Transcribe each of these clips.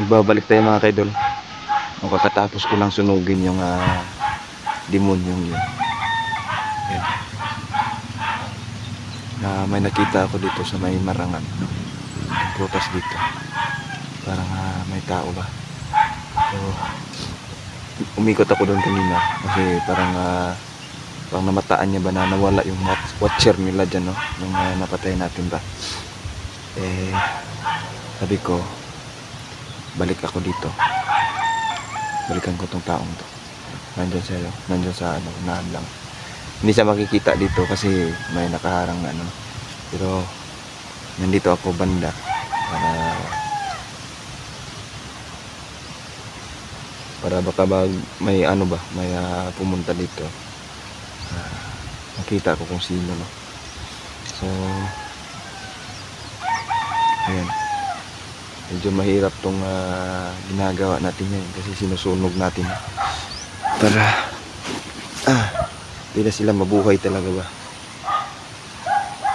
Nagbabalik tayo mga kaidol. O kakatapos ko lang sunugin yung demonyong yun. Yan. May nakita ako dito sa may marangan. Yung prutas dito. Parang may tao ba. So, umikot ako doon kanina. Kasi parang namataan niya ba na nawala yung watcher nila dyan, no? Nung napatay natin ba. Sabi ko, balik ako dito. Balikan ko tong taong to. Nandyan sa unahan lang. Hindi siya makikita dito kasi may nakaharang na ano. Pero nandito ako banda para baka may ano ba, may pumunta dito. Makita ko kung sino, no. So ayan. Medyo mahirap tong ginagawa natin ngayon kasi sinusunog natin para di na sila mabuhay talaga ba.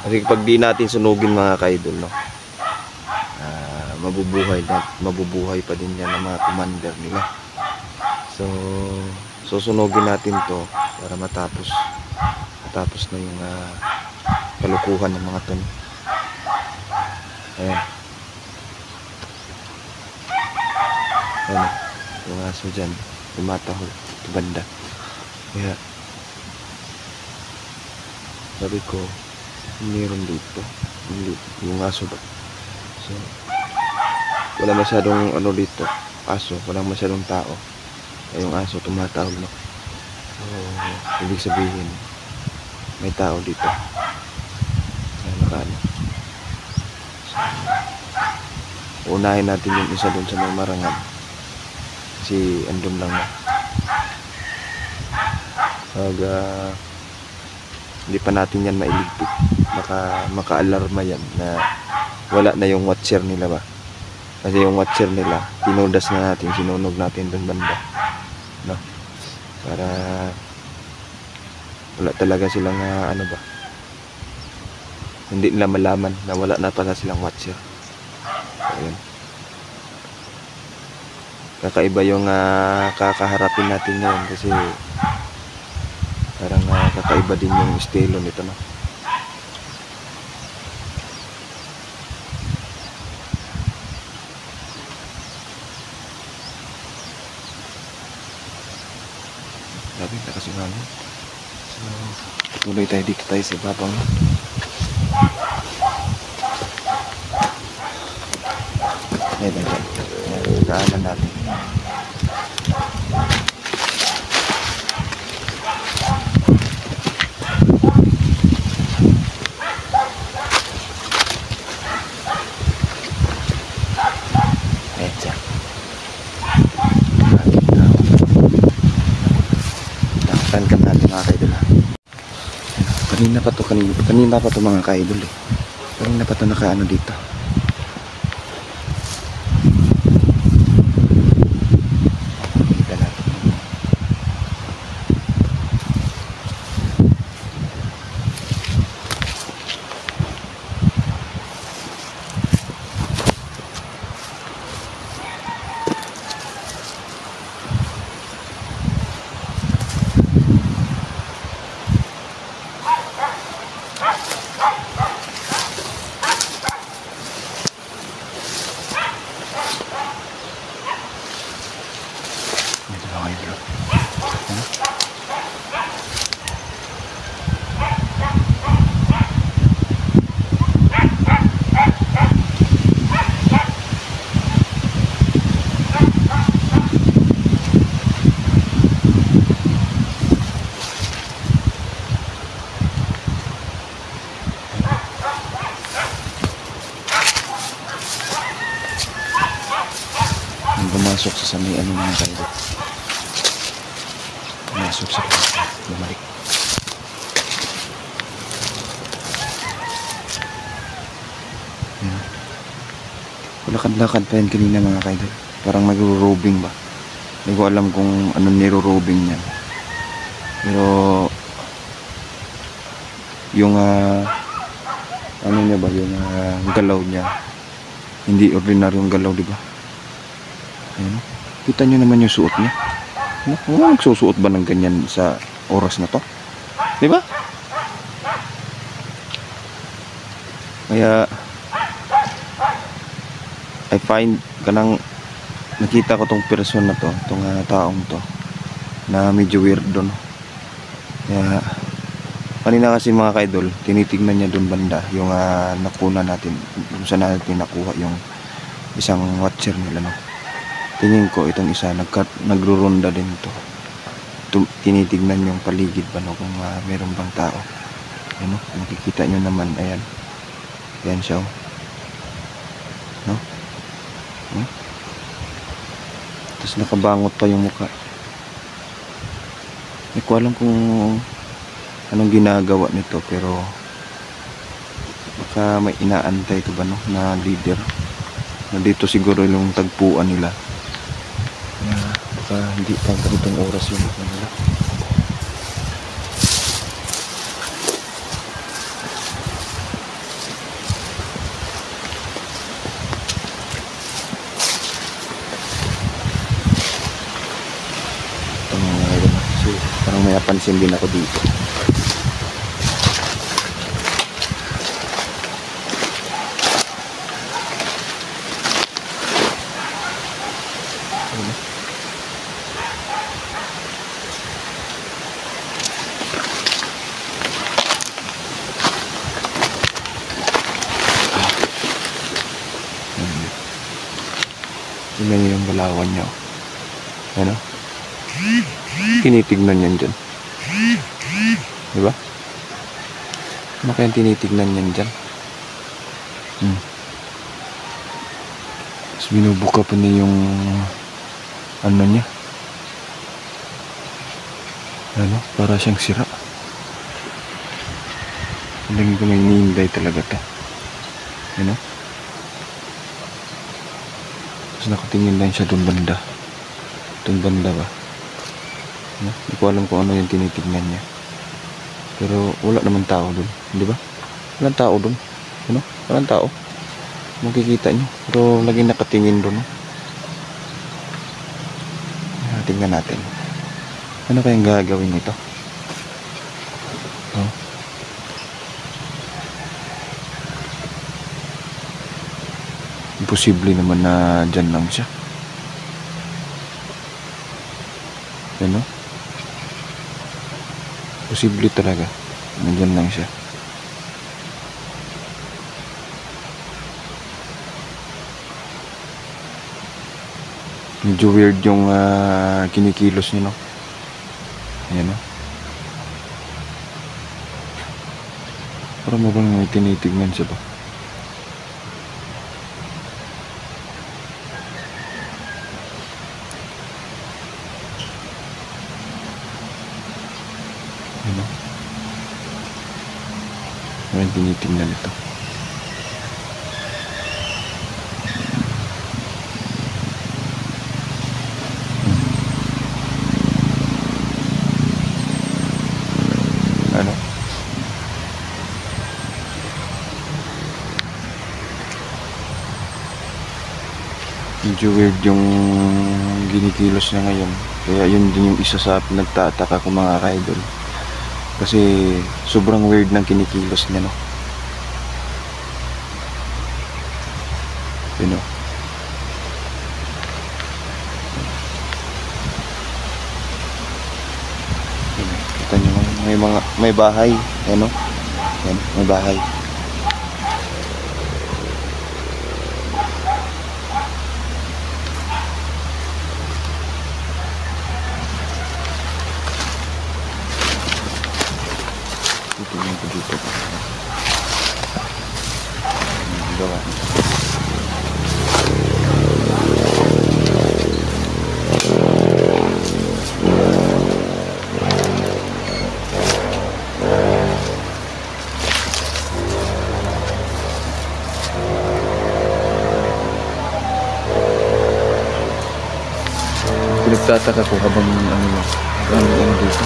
Kasi pag di natin sunugin mga kaidol, no, mabubuhay pa din yan ang mga commander nila. So susunugin natin to para matapos na yung kalukuhan ng mga to. Ayan. Ano, yung aso dyan tumatahol sa banda. Kaya sabi ko, meron dito yung aso ba. So wala masyadong ano dito, aso, walang masyadong tao. Yung aso tumatahol, no. So ibig sabihin may tao dito na nakano. So unahin natin yung isa doon sa may marangan kasi andun lang na. Pag hindi pa natin yan mailigpit, maka-alarma yan na wala na yung watcher nila ba. Kasi yung watcher nila tinudas na natin, sinunog natin dun banda, no, para wala talaga silang ano ba, hindi nila malaman na wala na pala silang watcher. So, ayun. Kakaiba yung kakaharapin natin ngayon kasi parang kakaiba din yung estilo nito, no. Grabe na kasi namin. So tuloy tayo dito tayo sa babang. Ayan, daanan natin. Tangkam natin mga kaidol. Kanina pa to mga kaidol eh. Kanina pa to nakaano dito. Kita natin. Pumasok sa may ano mga kaidol. Pumasok sa bumalik. Lakad-lakad pa yan kanina mga kaidol. Parang nagro-robing ba. Hindi ko alam kung anong niro-robing niya. Pero yung ano niya ba, yung galaw niya hindi ordinaryong galaw, di ba? Ayan, oh. Kita nyo naman yung suot niya. Nagsusuot ba ng ganyan sa oras na to? Di ba? Kaya I find kanang nakita ko tong person na to, tong taong to na medyo weirdo, no? Kaya kanina kasi mga kaidol, tinitignan niya doon banda yung nakuna natin, kung saan natin nakuha yung isang watcher nila, no? Tingin ko itong isa nagruronda din to. Tinitignan yung paligid ba, no, kung meron bang tao. Ano, makikita nyo naman, ayan. Ayan siya, oh. No? Hmm? Tapos nakabangot pa yung mukha. Hindi ko alam kung anong ginagawa nito, pero baka may inaantay ito ba, no, na leader. Na dito siguro yung tagpuan nila. Baka hindi pa ganitong oras yung nila. Parang may napansin din ako dito. Tingnan niyo yung balawan niya. Ano? Tinitignan niyan dyan. Diba? Ano kaya tinitignan niyan dyan? Tapos binubuka pa niya yung ano niya. Ano? Para siyang sira. Hindi ko may iniinday talaga to. Ano? Tapos nakatingin lang siya doon banda. Doon banda ba? Hindi ko alam kung ano yung tinitignan niya. Pero wala naman tao doon, di ba? Walang tao doon. Ano? Walang tao. Makikita niyo. Pero laging nakatingin doon. Tingnan natin. Ano kayang gagawin nito? Oh. Imposible naman na dyan lang siya. Ano? Posible talaga. Nandyan lang siya. Medyo weird yung kinikilos niya, no? Ayan, no? Parang mo bang may tinitignan siya ba? Ano? Ano tinitingnan ito? Ano? Medyo weird yung ginikilos niya ngayon. Kaya yun din yung isa sa nagtataka ko, mga ka-idol. Kasi sobrang weird ng kinikilos niya, no? You know? Kita nyo, may bahay, ano? Yan, may bahay. Tingnan ko dito. Gawa. Pinagtataka ko habang ano dito.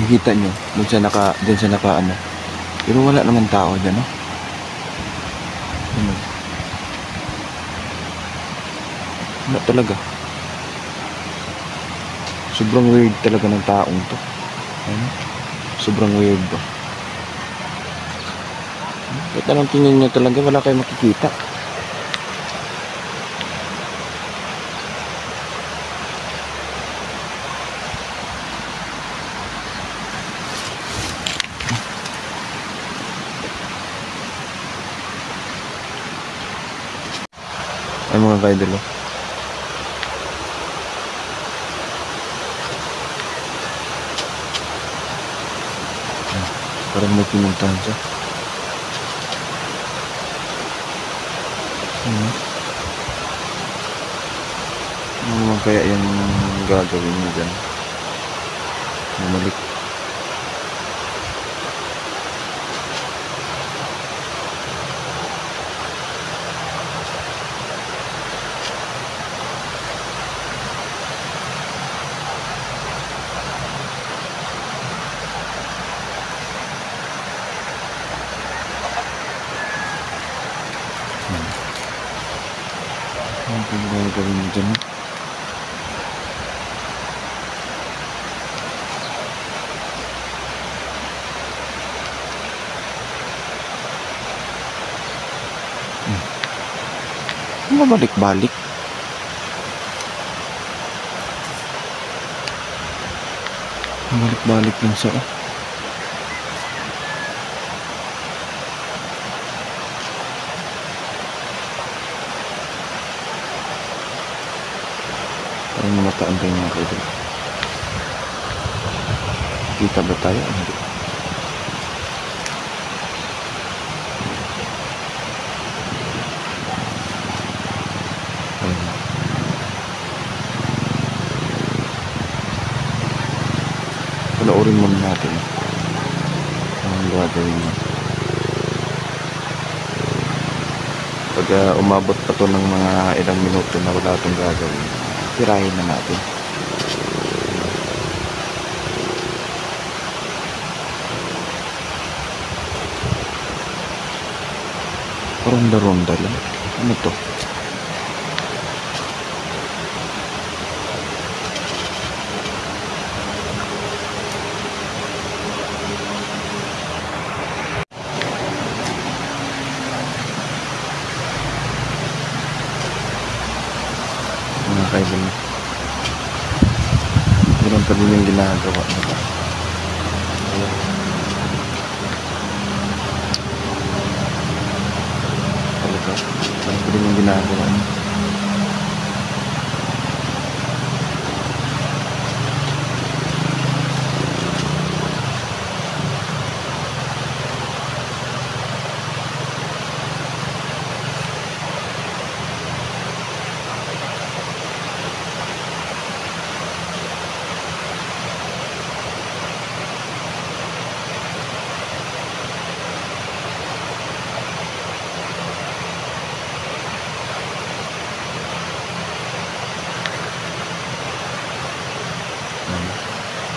Nakikita nyo, dyan siya naka ano. Pero wala naman tao dyan, no? Ano? Wala talaga. Sobrang weird talaga ng taong to. Ano? Sobrang weird ba? Kahit anong tingin nyo talaga, wala kayong makikita. Ay mga kaidol, oh. Parang may pinuntahan siya. Ano naman kaya yung gagawin niya dyan? Bumalik. Ano kaya gagawin niya dyan? Balik-balik. Balik-balik lang siya. Parang namataan tayo mga kaidol. Kita ba tayo? Hindi. Panoorin muna natin ang gagawin niya. Pag umabot pa to ng mga ilang minuto na wala itong gagawin, tirahin na natin. Ronda-ronda lang. Ano to? Mga kaidol, meron pa din yung ginagawa nila. Talaga, meron pa din yung ginagawa nila.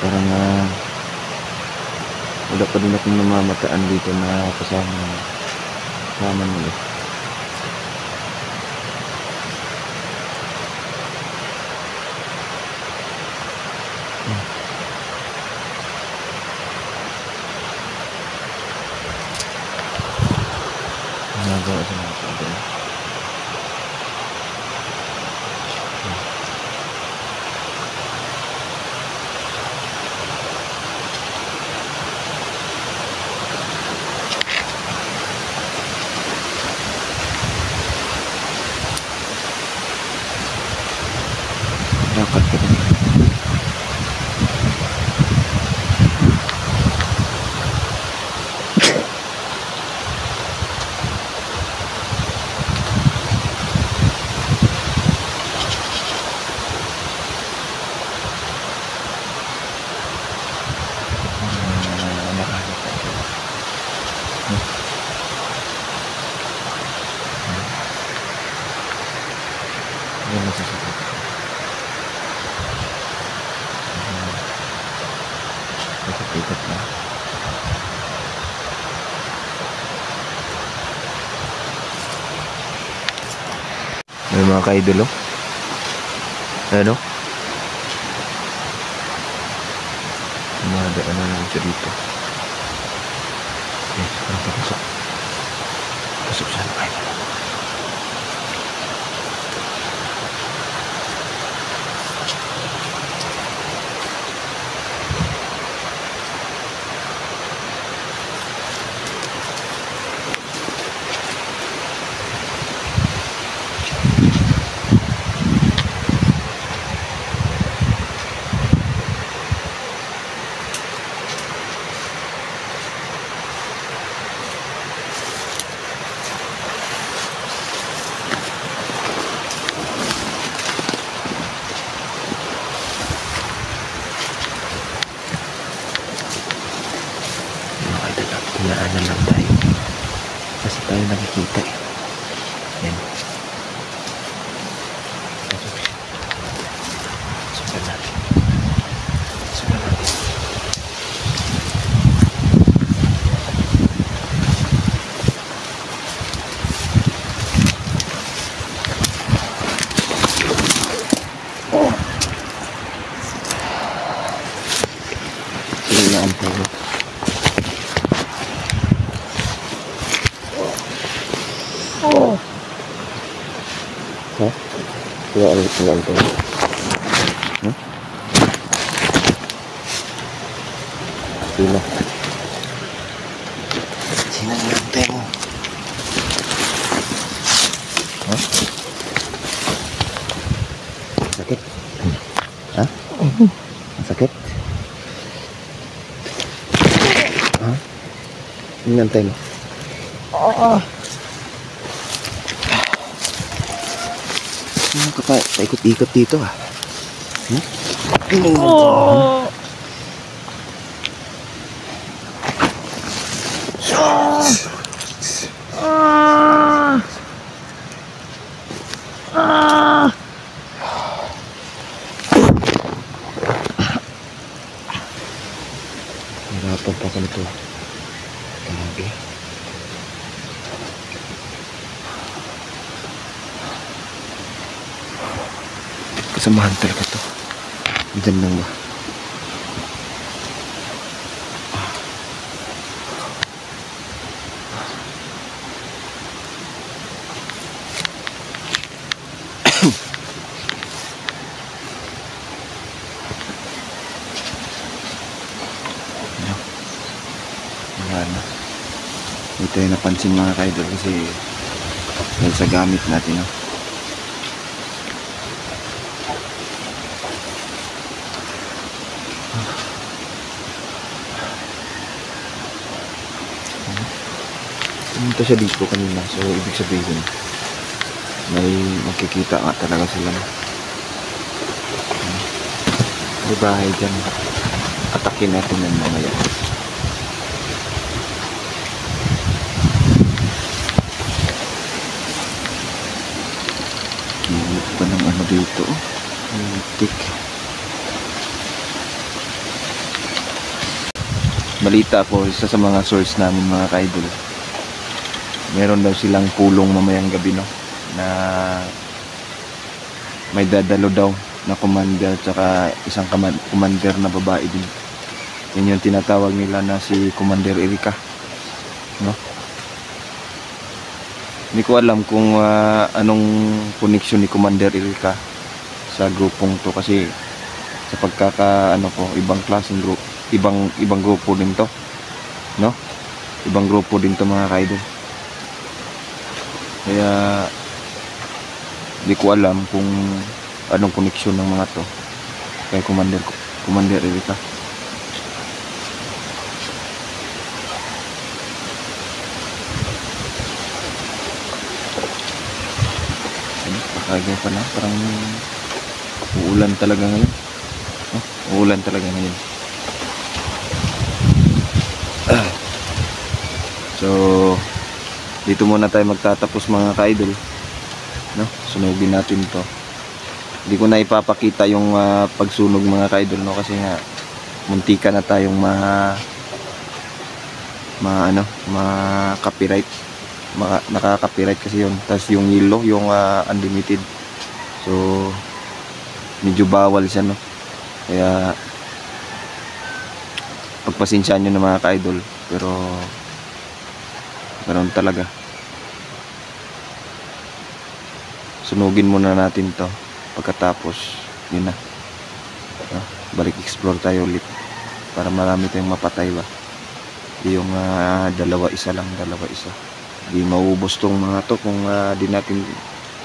Parang wala pa din akong namamataan dito na kasama nila. Nagawa sa mga kaidol. Dapat ka din. mga ka-idol, oh. Ano? Dumadaan na lang siya dito. Okay, parang papasok. Pasok siya na kayo. Hinaanan lang tayo kasi tayo nakikita eh. Yan. Sukan natin. Sukan natin. Sige na ang tayo. Ha? Wala ang tayo. Ha? Sino? Sino ang tayo? Ha? Sakit? Ha? Sakit? Ha? Sino ang tayo? Ano ka pa? Paikot-ikot dito ah. Oh. Hirapan pa ka nito. Grabe. Kasamahan talaga to. Diyan lang ba? Wala na. Hindi tayo napansin mga ka-idol kasi dahil sa gamit natin, no? Pumunta siya dito kanina, so ibig sabihin may makikita nga talaga sila, no? May bahay dyan. Atakin natin yan mamaya. Kilit pa ng ano dito, tik. Balita po, isa sa mga source namin mga ka-idol, meron daw silang pulong mamayang gabi, no, na may dadalo daw na commander tsaka isang commander na babae din. Yun yung tinatawag nila na si Commander Erika, no? Hindi ko alam kung anong connection ni Commander Erika sa grupong to kasi sa pagkaka ano ko, ibang klaseng group, ibang grupo din to, no? Ibang grupo din to mga kaidol. Kaya hindi ko alam kung anong koneksyon ng mga to kay Commander Erika. Pakagay pa na, parang uulan talaga ngayon, oh, uulan talaga ngayon. So dito muna tayo magtatapos mga ka-idol, no? Sunugin natin to. Hindi ko na ipapakita yung pagsunog mga ka-idol, no, kasi nga muntika na tayong copyright, naka-copyright kasi yun. Tapos yung yellow, yung unlimited, So medyo bawal siya, no? Kaya pagpasensyaan nyo na mga ka-idol, pero ganoon talaga. Sunugin muna natin to, pagkatapos yun na, balik explore tayo ulit para marami tayong mapatay ba. Yung dalawa isa, di maubos tong mga to kung di natin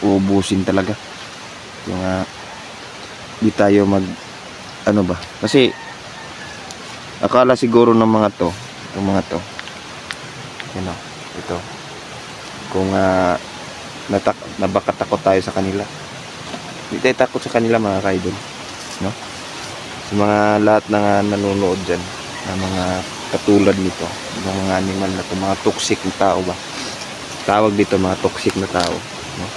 uubusin talaga. Yung di tayo mag ano ba, kasi akala siguro ng mga to, yung mga to, you know, ito, kung nabakatakot tayo sa kanila. Hindi tayo takot sa kanila mga ka-idol, no? Sa mga lahat ng nanonood dyan, na mga katulad nito, mga animal na to, mga toxic na tao ba, tawag dito mga toxic na tao, no?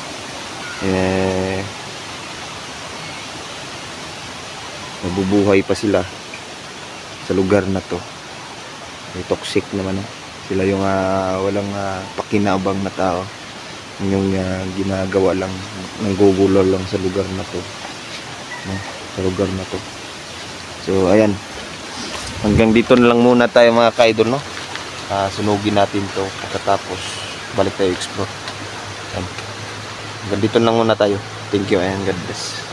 Nabubuhay pa sila sa lugar na to. May toxic naman, no? Sila yung walang pakinabang na tao, yung ginagawa lang, nanggugulo lang sa lugar na to, no? Sa lugar na to. So ayan, hanggang dito na lang muna tayo mga ka-idol, no? Sunugin natin to, pagkatapos balik tayo explore. Ayan. Hanggang dito na lang muna tayo. Thank you and God bless.